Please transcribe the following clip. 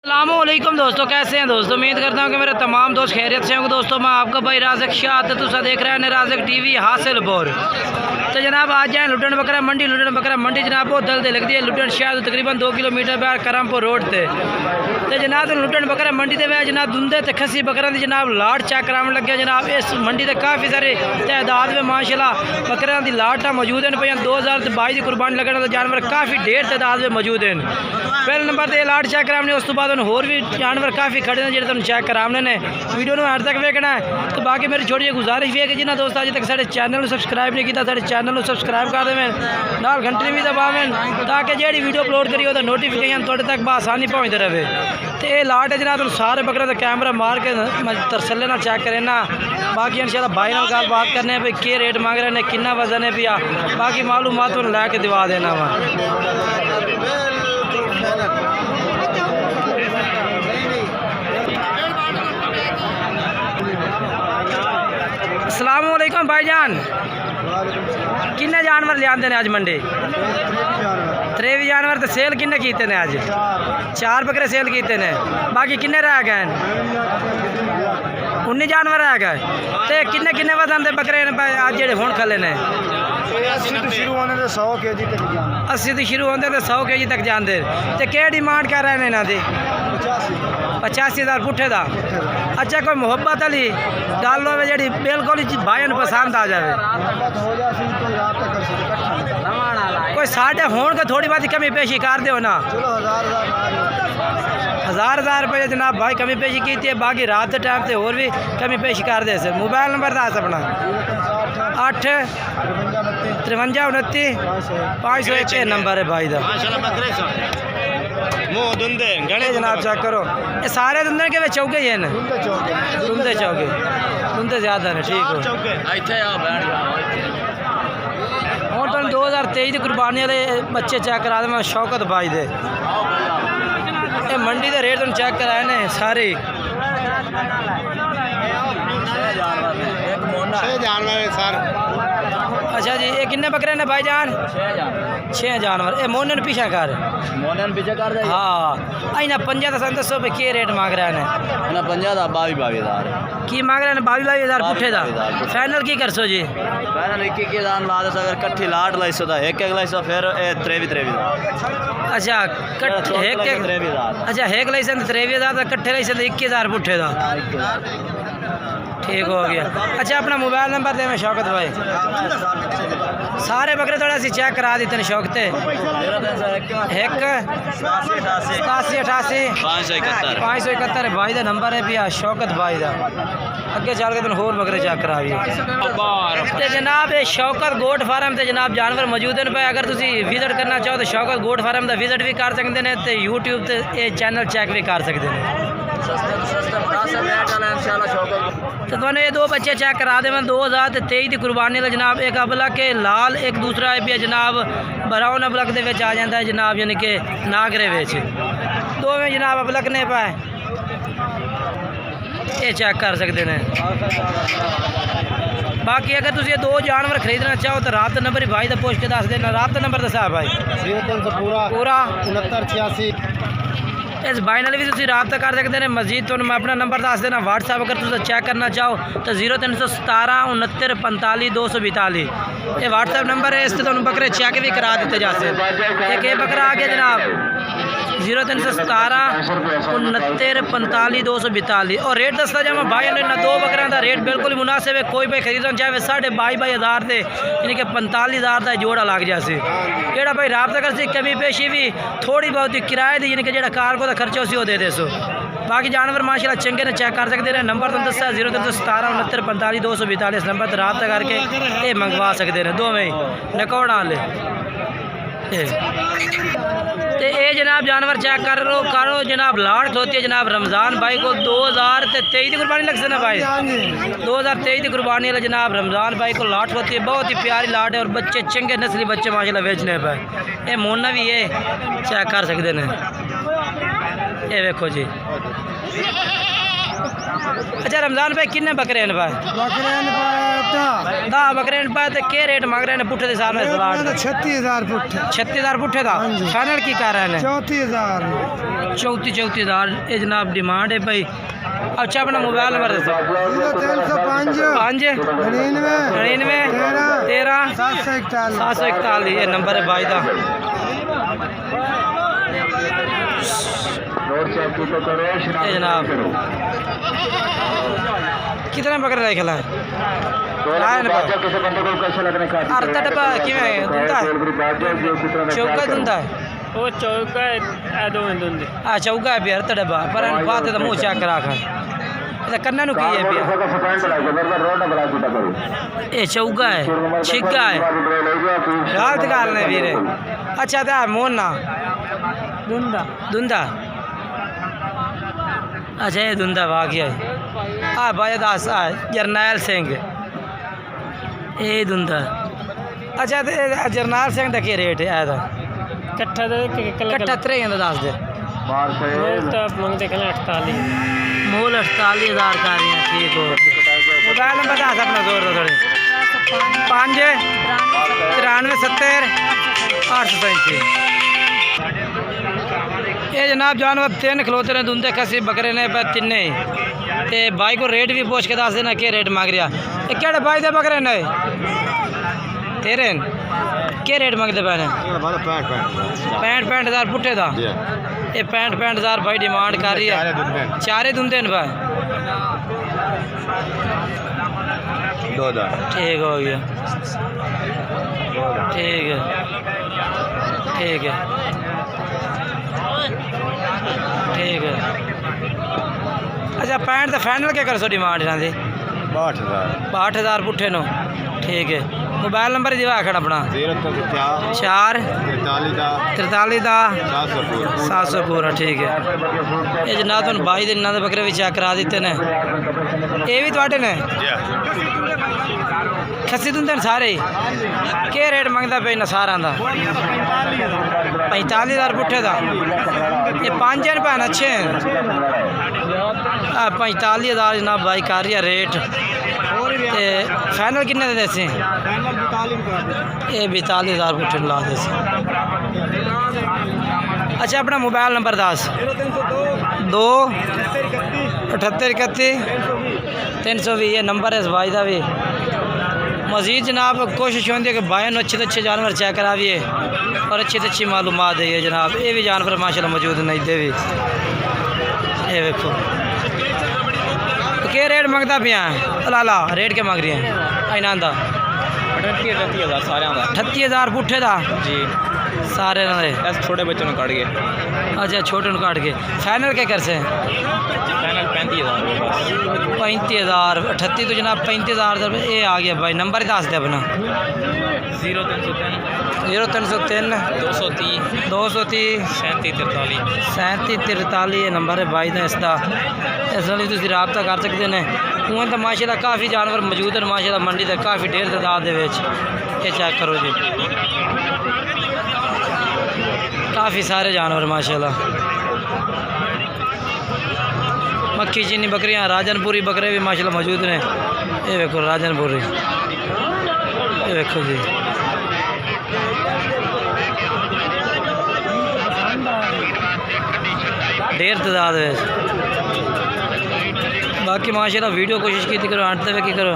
अस्सलामुअलैकुम दोस्तों, कैसे हैं दोस्तों। उम्मीद करता हूँ कि मेरे तमाम दोस्त खैरियत से होंगे। दोस्तों मैं आपका भाई राज़िक शाह, तुसा देख रहे हैं राज़िक टीवी हासिलपुर। तो जनाब आज जाए लुटन बकरा मंडी जनाब बहुत जल्दी लगती है। लुटन शहर तकरीबन 2 किलोमीटर बाद करमपुर रोड से। तो जनाब लुटन बकरा मंडी के जनाब दुंदे तो खसी बकरा की जनाब लाट चेक कराने लगे। जनाब इस मंडी से काफ़ी सारे तादाद में माशाल्लाह बकरियां की लाटा मौजूद हैं। भाई 2022 की कुर्बानी लगने वाले जानवर काफ़ी ढेर तादाद में मौजूद हैं। पहले नंबर पर लाट चेक कराने, उस तो बाद होर भी जानवर काफ़ी खड़े हैं जो चेक कराने ने। वीडियो में हर तक वेखना है। तो बाकी मेरी छोटी गुजारिश भी है कि जिन्हें दोस्त अजे तक साढ़े चैनल को सब्सक्राइब नहीं किया, साढ़े चैनल को सब्सक्राइब कर देवें, नाल घंटे भी दबावें ताकि जी वीडियो अपलोड करिए तो नोटिफिकेशन थोड़े तक बसानी पहुँचते रहे। तो ये लाट है जनाब सारे बकरे का कैमरा मार के तरसले ना चेक करें ना। बाकी इंशाल्लाह भाई नाल गल बात करने हैं भाई के रेट मांग रहे हैं, कितना वजन है पिया, बाकी मालूमात लैके दिवा देना वा। अस्सलामुअलैकुम भाईजान, किन्ने जानवर लिया ने अज मंडी? 23 जानवर। तो सेल किन्ने कीते ने अज? 4 बकरे सेल कीते ने। बाकी किन्ने रह गए? 19 जानवर रह गए। तो किन्ने किन्ने वजन के बकरे अज जेडे हुण खले ने? 80 तो शुरू होने 100 kg तक जाते। 80 तो शुरू होते तो 100 kg तक जाते। तो क्या डिमांड कर रहे हैं इन्हों की? 85,000 पुट्ठे का। अच्छा कोई मुहब्बत वाली गल हो जी बिल्कुल भाई पसंद आ जाए? कोई साढ़े होने के थोड़ी बहुत कमी पेशी कर दो ना। 1000 रुपये जनाब भाई कमी पेशी की थी। बाकी रात के टाइम से और भी कमी पेशी कर दे से। मोबाइल नंबर दस अपना 8 53 29 501 नंबर है भाई का। गणे जनाब चेक करो, ये सारे दुंदे के चौके ही हैं। दुंदे चौके दुंदे ज़्यादा ने। ठीक हो हूँ तुम 2023 की कुर्बानी वाले बच्चे चेक करा दे मैं शौकत भाई दे। ये मंडी के रेट तुम चेक कराए ने सारे। अच्छा जी, ये किन्ने बकरे ने भाईजान? 6 जानवर। ये मोहन पीछा कर हाँ इन्हें 50 दसो भाई के रेट मांग रहे हैं? 22,000 की मांग रहे हैं? 22,000 पुट्ठे का। फाइनल की कर सो जी? फाइनल 21,000 ला दे। अगर कट्ठी लाट लाइसो दा 1 लाइसो फिर 23,000। अच्छा अच्छा एक लाइसेंस 23,000 कट्ठे लाइसेंस 21,000 पुट्ठे का। ठीक हो गया। अच्छा अपना मोबाइल नंबर दे मैं शौकत भाई। सारे बकरे थोड़ा सी चेक करा देते हैं शौकते। 1 87 88 571 भाई का नंबर है पिया शौकत भाई का। अगे चल के तुम होर बकरे चेक करा भी। जनाब ये शौकत गोट फार्म से जनाब जानवर मौजूद हैं। अगर तुम विजिट करना चाहो तो शौकत गोट फार्म का विजिट भी कर सकते हैं। तो यूट्यूब से ये चैनल चेक भी कर सकते हैं। तो तुमने ये 2 बच्चे चेक करा दे मैं 2023 की कुर्बानी का जनाब। एक अबलक के लाल, एक दूसरा है भी जनाब ब्राउन अबलक दे विच आ जाता है जनाब, यानी कि नागरे विच। 2 में जनाब अबलक ने पाए ये चेक कर सकते हैं। बाकी अगर तुम ये 2 जानवर खरीदना चाहो तो रात नंबर ही भाई का पुछ के दस देना। रात नंबर दसा भाई? पूरा 69 86। इस भाई नाल भी तुम रबता कर सकते हैं। मजीद तो मैं अपना नंबर दस देना व्हाट्सएप अगर तुम चेक करना चाहो तो 0317 69 45 242 ये व्हाट्सएप नंबर है। इससे तुम बकरे चेक भी करा देते जा सकते। एक ये बकरा आ गया जनाब 0317 69 45 242 और रेट दसता जा मैं भाई ने 2 बकरों का रेट बिल्कुल ही मुनासिब है। कोई भाई खरीदना चाहे 22,000 से यानी कि 45,000 का जोड़ा लग जाए। जोड़ा भाई रबता कर सी कमी पेशी भी थोड़ी बहुत किराए दी यानी कि जो कार को खर्चा उसी दे दे सो। बाकी जानवर माशाल्लाह चंगे ने चेक कर सकते हैं। नंबर तुम दसा 0317 69 45 242 नंबर पर रबता करके ये मंगवा सकते हैं। 2 में रिकॉर्ड आ ले। तो ये जनाब जानवर चेक करो जनाब लाट होती है जनाब रमज़ान भाई को 2023 की कुर्बानी लग से ना भाई। 2023 की कुर्बानी वाला जनाब रमज़ान भाई को लाट होती है। बहुत ही प्यारी लाट है और बच्चे चंगे नस्ली बच्चे माशाल्लाह बेचने पे। ये मोना भी है चेक कर सकते हैं। ये देखो जी। अच्छा रमज़ान भाई किन्ने बकरे हैं भाई? बकरे पाए तो क्या रेट मांग रहे हैं पुट्ठे के हिसाब में? 36,000 पुट्ठे। 36,000 पुट्ठे का। फाइनल की कर रहे हैं? 34,000। 34,000 ये जनाब डिमांड है भाई। अच्छा अपना मोबाइल नंबर दसो। 5 99 13 741 ये नंबर है भाई का। ये जनाब कितने बकरे रहे खिला अर्धा डब्बा किमें दुंदा है चौका दुंदा है वो चौका है दो में दुंदे हाँ चौका है भी अर्धा डब्बा पर बात है तो मुँह चेक करा कर ये कन्ना नु की है भी ये चौका है छिक्का है गलत गाल ने वीरे। अच्छा था मोना दुंदा दुंदा अच्छा ये दुंदा वाकई है हाँ भाई दास जरनैल सिंह ये दुंदा। अच्छा तो जरनैल सिंह का क्या रेट है ऐसा कट्ठा दे कट्ठा 3 दस दे मंगते 48 मूल 48,000 का रही हैं ठीक हो। मोबाइल नंबर दस अपना जोर दो थोड़े 5 93 70 835। ये जनाब जानवर 3 खलोते ने दुंदे खसी बकरे ने पर तिन्ने ते भाई को रेट भी पूछ के दस देना क्या रेट मांग रहा ये केड़े भाई दे बकरे ने तेरे क्या रेट मंगते पे 65,000 पुट्ठे दा ये 65,000 भाई डिमांड कर रही है। चारे दुंदे न भाई ठीक हो गया ठीक है ठीक है ठीक है। अच्छा 65 तो फाइनल क्या कर सो डिमांड इन्हों की 62,000 पुट्ठे नो ठीक है। मोबाइल नंबर ही दिवा आखड़ अपना 4 43 700 पूरा ठीक है। ये जनाब तुम भाई दिन इन्होंने बकरे भी चेक करा दिते ने ये भी थोड़े ने खसी दुंदे सारे क्या रेट मंगता पे इन्हें सारा का 45,000 पुट्ठे का ये 5 रुपये अच्छे हैं 45,000 जनाब भाई कर रही है रेट ते फाइनल किन्ने दे देसी ये 42,000 पुट्ठे ला देसी। अच्छा अपना मोबाइल नंबर 10 2 78 31 320 ये नंबर है इस भाई का भी। मज़ीद जनाब कोशिश होती है कि भाई अच्छे अच्छे जानवर चेक कराइए और अच्छी अच्छी मालूमात है जनाब। ये भी जानवर माशाल्लाह मौजूद नहीं दे भी ये देखो क्या रेट मंगता पिया लाला रेट क्या मंग रही है इन्हों का 38,000 सारे 38,000 पुट्ठे का जी सारे छोटे बच्चों ने काट गए। अच्छा छोटे काट के फाइनल क्या कर से फाइनल 35,000 35,000 38 तो जनाब 35,000 ये आ गया भाई। नंबर ही दस दे अपना 0303 230 37 43 ये नंबर है भाई का इसका इस वाली तुम रबता कर सकते हैं। उन तो माशाल्लाह काफ़ी जानवर मौजूद हैं माशाल्लाह मंडी से काफ़ी ढेर तादाद ये चेक करो जी काफ़ी सारे जानवर माशाल्लाह। मक्खी चीनी बकरियाँ राजनपुरी बकरे भी माशाल्लाह मौजूद ने ये देखो राजनपुरी ये देखो जी ढेर तादाद है। बाकी माशाल्लाह वीडियो कोशिश की करो अंत तक की करो